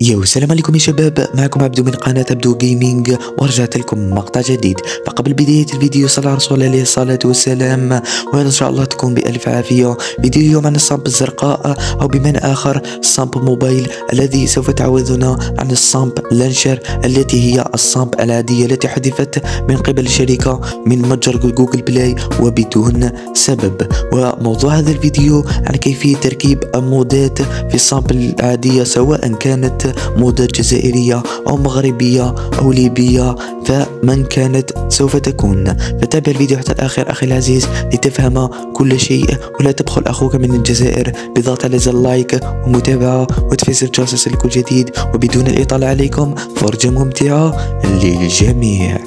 يو السلام عليكم يا شباب، معكم عبدو من قناة عبدو جيمنج، ورجعت لكم مقطع جديد. فقبل بداية الفيديو صلى على رسول الله عليه الصلاة والسلام، وهذا إن شاء الله تكون بألف عافية. فيديو اليوم عن الصامب الزرقاء، أو بمعنى آخر صامب موبايل، الذي سوف تعوذنا عن الصامب لانشر، التي هي الصامب العادية التي حذفت من قبل الشركة من متجر جوجل بلاي وبدون سبب. وموضوع هذا الفيديو عن كيفية تركيب مودات في الصامب العادية، سواء كانت مودات جزائرية أو مغربية أو ليبية، فمن كانت سوف تكون. فتابع الفيديو حتى الآخر أخي العزيز لتفهم كل شيء، ولا تبخل أخوك من الجزائر بضغط على زر لايك ومتابعة وتفعيل الجرس لكل جديد. وبدون الإطالة عليكم، فرجة ممتعة للجميع.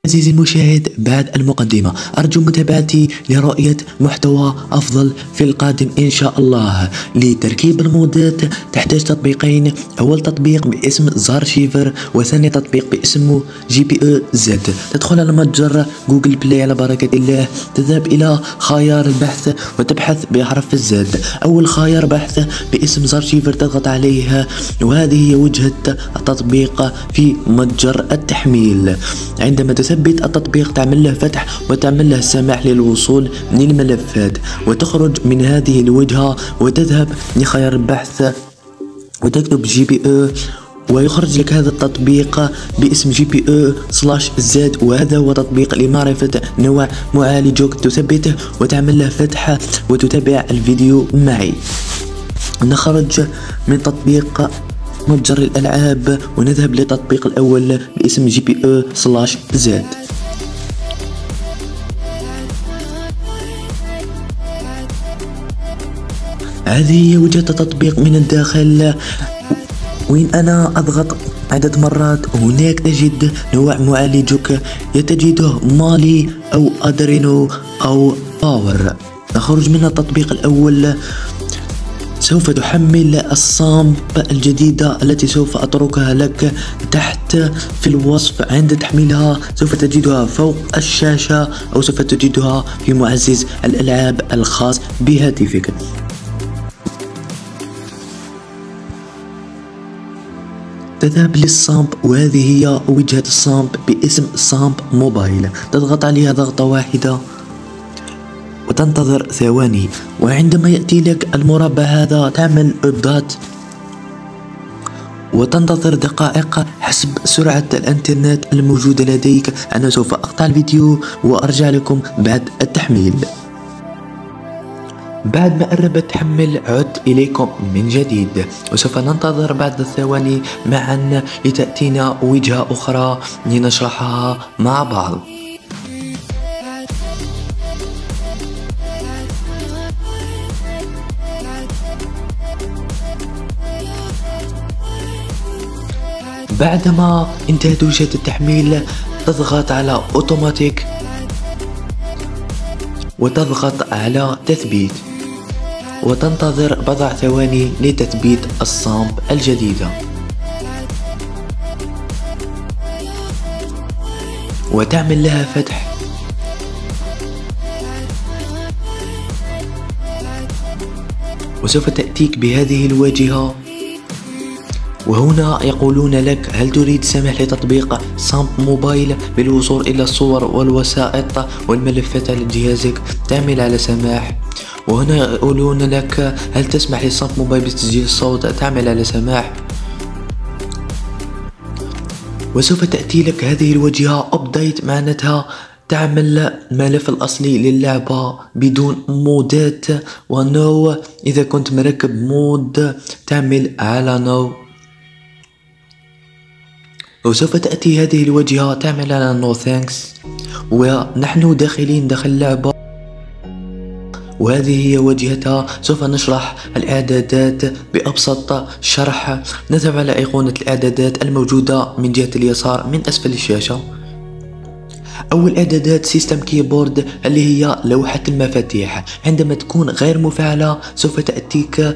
عزيزي المشاهد، بعد المقدمة أرجو متابعتي لرؤية محتوى أفضل في القادم إن شاء الله. لتركيب المودات تحتاج تطبيقين: أول تطبيق باسم زارشيفر، وثاني تطبيق باسمه GPS. تدخل على متجر جوجل بلاي على بركة الله، تذهب إلى خيار البحث وتبحث بحرف الزد. أول خيار بحث باسم زارشيفر تضغط عليه، وهذه هي وجهة التطبيق في متجر التحميل. عندما تثبت التطبيق تعمل له فتح وتعمل له السماح للوصول من الملفات، وتخرج من هذه الوجهة وتذهب لخيار البحث وتكتب GPS، ويخرج لك هذا التطبيق باسم GPS/Z، وهذا هو تطبيق لمعرفة نوع معالجك. تثبته وتعمل له فتح وتتابع الفيديو معي. نخرج من تطبيق متجر الألعاب ونذهب للتطبيق الأول باسم GPS/Z. هذه هي وجهة التطبيق من الداخل، وين أنا أضغط عدة مرات هناك تجد نوع معالجك، يتجده مالي أو أدرينو أو باور. نخرج من التطبيق الأول. سوف تحمل الصامب الجديدة التي سوف أتركها لك تحت في الوصف. عند تحميلها سوف تجدها فوق الشاشة، أو سوف تجدها في معزز الألعاب الخاص بهاتفك. تذهب للصامب، وهذه هي وجهة الصامب باسم صامب موبايل. تضغط عليها ضغطة واحدة وتنتظر ثواني، وعندما يأتي لك المربع هذا تعمل إبداط وتنتظر دقائق حسب سرعة الانترنت الموجودة لديك. أنا سوف أقطع الفيديو وأرجع لكم بعد التحميل. بعد ما قربت تحمل عدت إليكم من جديد، وسوف ننتظر بعد الثواني معا لتأتينا وجهة أخرى لنشرحها مع بعض. بعدما انتهت وجهة التحميل تضغط على اوتوماتيك وتضغط على تثبيت، وتنتظر بضع ثواني لتثبيت الصامب الجديدة، وتعمل لها فتح. وسوف تأتيك بهذه الواجهة، وهنا يقولون لك: هل تريد سماح لتطبيق صامب موبايل بالوصول إلى الصور والوسائط والملفات على جهازك؟ تعمل على سماح. وهنا يقولون لك: هل تسمح لصامب موبايل بتسجيل الصوت؟ تعمل على سماح. وسوف تأتي لك هذه الواجهة أبديت، معناتها تعمل الملف الأصلي للعبة بدون مودات. ونو، إذا كنت مركب مود تعمل على نو. وسوف تأتي هذه الواجهة تعمل على نو ثانكس. ونحن داخلين داخل اللعبة، وهذه هي واجهتها. سوف نشرح الإعدادات بأبسط شرح. نذهب على أيقونة الإعدادات الموجودة من جهة اليسار من أسفل الشاشة. أول إعدادات سيستم كيبورد، اللي هي لوحة المفاتيح. عندما تكون غير مفعلة سوف تأتيك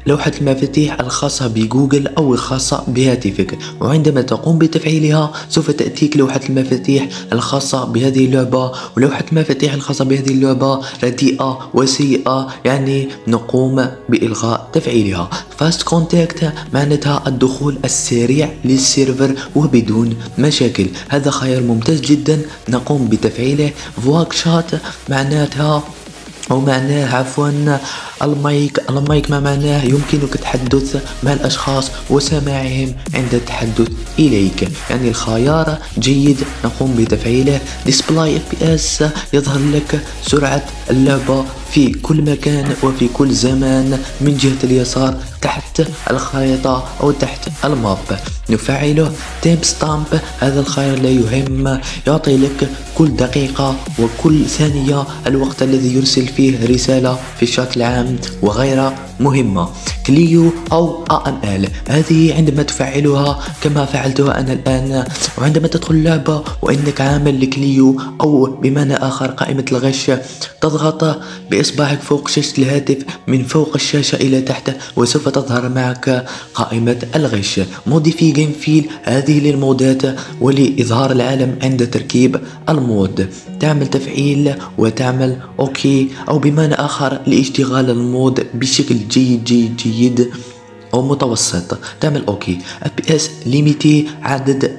لوحة المفاتيح الخاصة بجوجل أو الخاصة بهاتفك، وعندما تقوم بتفعيلها سوف تأتيك لوحة المفاتيح الخاصة بهذه اللعبة. ولوحة المفاتيح الخاصة بهذه اللعبة رديئة وسيئة، يعني نقوم بإلغاء تفعيلها. فاست كونتاكت معناتها الدخول السريع للسيرفر وبدون مشاكل، هذا خيار ممتاز جدا نقوم بتفعيله. فواك شات معناتها أو معناه عفوا المايك ما معناه يمكنك التحدث مع الأشخاص وسماعهم عند التحدث إليك، يعني الخيار جيد نقوم بتفعيله. ديسبلاي FPS يظهر لك سرعة اللعبة في كل مكان وفي كل زمان من جهة اليسار تحت الخريطة أو تحت الماب. نفعله. تيم ستامب هذا الخيار لا يهم، يعطي لك كل دقيقة وكل ثانية الوقت الذي يرسل فيه رسالة في الشات العام وغيرها مهمة. كليو أو AML هذه عندما تفعلها كما فعلتها أنا الآن، وعندما تدخل اللعبة وإنك عامل لكليو أو بمعنى آخر قائمة الغش، تضغط بإصبعك فوق شاشة الهاتف من فوق الشاشة إلى تحت وسوف تظهر معك قائمة الغش. موديفي جيم فيل هذه للمودات ولإظهار العالم عند تركيب المود، تعمل تفعيل وتعمل أوكي، أو بمعنى آخر لاشتغال المود بشكل جيد أو متوسط تعمل أوكي. FPS ليميتي عدد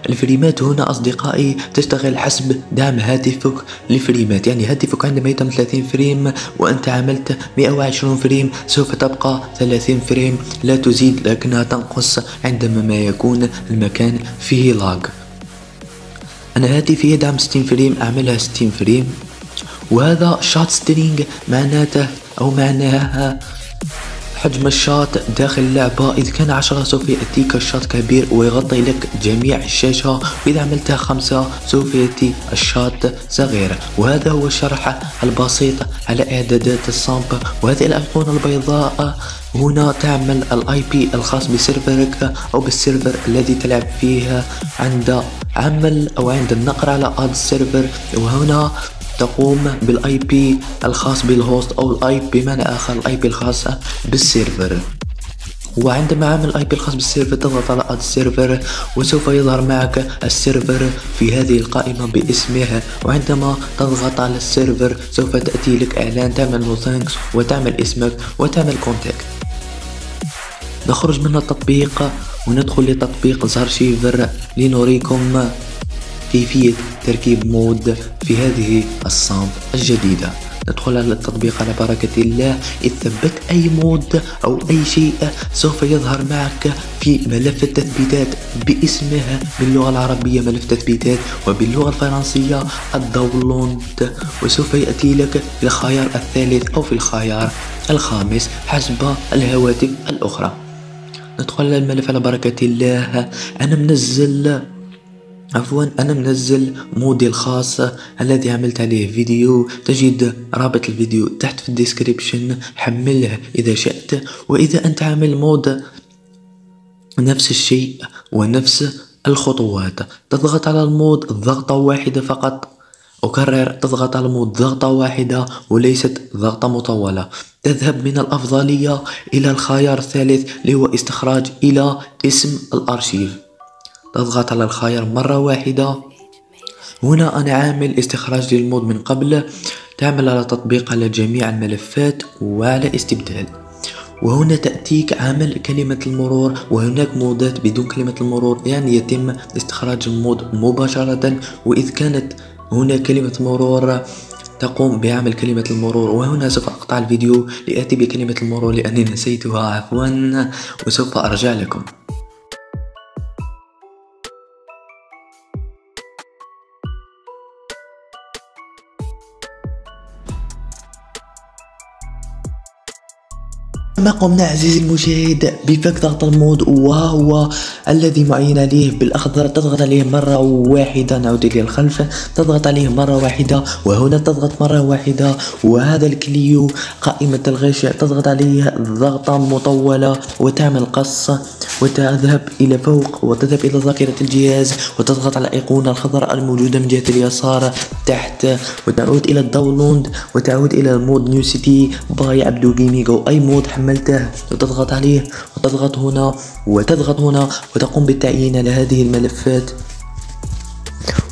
الفريمات هنا أصدقائي تشتغل حسب دعم هاتفك لفريمات، يعني هاتفك عندما يتم 30 فريم وأنت عملت 120 فريم سوف تبقى 30 فريم لا تزيد، لكنها تنقص عندما ما يكون المكان فيه لاج. أنا هاتفي يدعم 60 فريم أعملها 60 فريم. وهذا شات سترينج معناته أو معناها حجم الشاط داخل اللعبة، إذا كان 10 سوف يأتيك الشاط كبير ويغطي لك جميع الشاشة، وإذا عملتها 5 سوف يأتي الشاط صغير. وهذا هو الشرح البسيط على إعدادات الصامب. وهذه الأيقونة البيضاء هنا تعمل IP الخاص بسيرفرك أو بالسيرفر الذي تلعب فيه عند عمل أو عند النقر على السيرفر، وهنا تقوم IP الخاص بالهوست أو بمعنى آخر IP الخاص بالسيرفر. وعندما عمل IP الخاص بالسيرفر تضغط على السيرفر وسوف يظهر معك السيرفر في هذه القائمة باسمه، وعندما تضغط على السيرفر سوف تأتي لك إعلان تعمل نو ثانكس وتعمل اسمك وتعمل كونتاكت. نخرج من التطبيق وندخل لتطبيق زارشيفر لنريكم كيفية تركيب مود في هذه الصامب الجديدة. ندخل على التطبيق على بركة الله. إذ ثبت أي مود أو أي شيء سوف يظهر معك في ملف التثبيتات باسمه باللغة العربية ملف تثبيتات، وباللغة الفرنسية الداونلود، وسوف يأتي لك في الخيار الثالث أو في الخيار الخامس حسب الهواتف الأخرى. ندخل على الملف على بركة الله. أنا منزل مودي الخاص الذي عملت عليه فيديو، تجد رابط الفيديو تحت في الديسكريبشن، حمله إذا شئت. وإذا أنت عامل مود نفس الشيء ونفس الخطوات، تضغط على المود ضغطة واحدة فقط، أكرر تضغط على المود ضغطة واحدة وليست ضغطة مطولة. تذهب من الأفضلية إلى الخيار الثالث اللي هو استخراج إلى اسم الأرشيف، تضغط على الخيار مرة واحدة. هنا أنا عامل استخراج للمود من قبل، تعمل على تطبيق على جميع الملفات وعلى استبدال. وهنا تأتيك عمل كلمة المرور، وهناك مودات بدون كلمة المرور، يعني يتم استخراج المود مباشرة. وإذ كانت هنا كلمة مرور تقوم بعمل كلمة المرور. وهنا سوف أقطع الفيديو لأتي بكلمة المرور لأني نسيتها عفوا، وسوف أرجع لكم. ما قمنا عزيزي المشاهد بفك ضغط المود، وهو الذي معين عليه بالأخضر، تضغط عليه مرة واحدة. نعود إلى الخلف، تضغط عليه مرة واحدة، وهنا تضغط مرة واحدة. وهذا الكليو قائمة الغش تضغط عليه ضغطة مطولة وتعمل قص وتذهب إلى فوق وتذهب إلى ذاكرة الجهاز وتضغط على الأيقونة الخضراء الموجودة من جهة اليسار تحت، وتعود إلى الداونلود وتعود إلى المود نيو سيتي باي عبدو جيمنج أو أي مود حملته، وتضغط عليه وتضغط هنا وتضغط هنا وتقوم بالتعيين على هذه الملفات،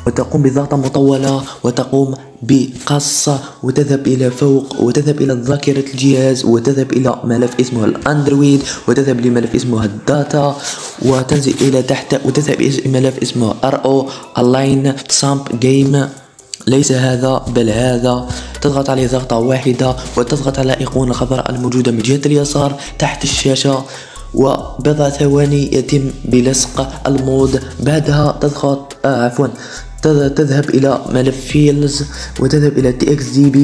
وتقوم بضغطة مطولة وتقوم بقص وتذهب إلى فوق وتذهب إلى ذاكرة الجهاز وتذهب إلى ملف اسمه الأندرويد وتذهب لملف اسمه الداتا وتنزل إلى تحت وتذهب إلى ملف اسمه RO Align Samp Game، ليس هذا بل هذا. تضغط عليه ضغطة واحدة وتضغط على أيقونة الخضراء الموجودة من جهة اليسار تحت الشاشة، وبضع ثواني يتم بلصق المود. بعدها تضغط تذهب إلى ملف فيلز وتذهب إلى TXDB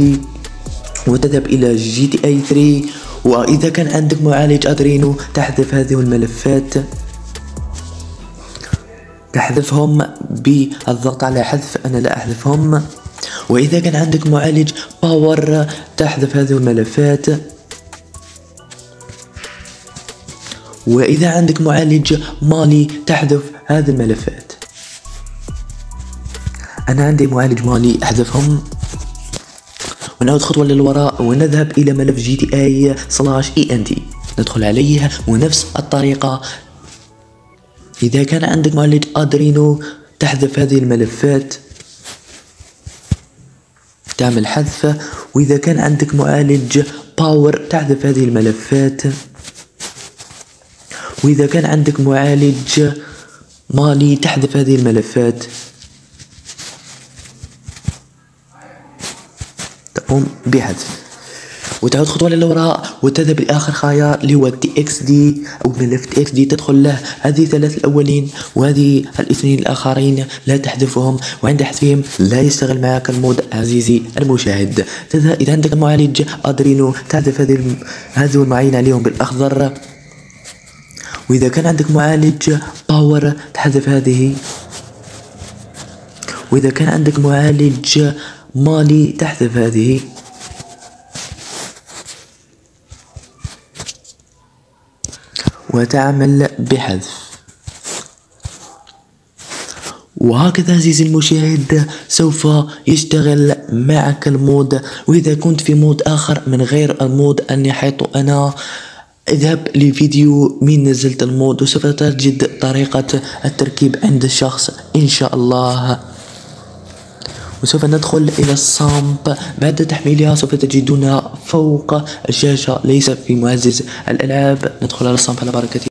وتذهب إلى GTA 3، وإذا كان عندك معالج أدرينو تحذف هذه الملفات، تحذفهم بالضغط على حذف، أنا لا أحذفهم. وإذا كان عندك معالج باور تحذف هذه الملفات، وإذا عندك معالج مالي تحذف هذه الملفات. أنا عندي معالج مالي أحذفهم. ونعود خطوة للوراء ونذهب إلى ملف GTA/ENT ندخل عليه ونفس الطريقة. إذا كان عندك معالج أدرينو تحذف هذه الملفات، تعمل حذف. وإذا كان عندك معالج باور تحذف هذه الملفات. وإذا كان عندك معالج مالي تحذف هذه الملفات، تقوم بحذف. وتعود خطوة للوراء وتذهب لآخر خيار اللي هو TXD أو ملف TXD تدخل له. هذه ثلاث الأولين وهذه الاثنين الآخرين لا تحذفهم، وعند حذفهم لا يشتغل معك المود عزيزي المشاهد. إذا عندك معالج أدرينو تحذف هذه المعين عليهم بالأخضر. وإذا كان عندك معالج باور تحذف هذه. وإذا كان عندك معالج مالي تحذف هذه. وتعمل بحذف. وهكذا عزيزي المشاهد سوف يشتغل معك المود. وإذا كنت في مود آخر من غير المود أني حيث أنا، اذهب لفيديو من نزلت المود وسوف تجد طريقة التركيب عند الشخص إن شاء الله. وسوف ندخل إلى الصامب. بعد تحميلها سوف تجدونها فوق الشاشة ليس في معزز الألعاب. ندخل على الصامب على بركة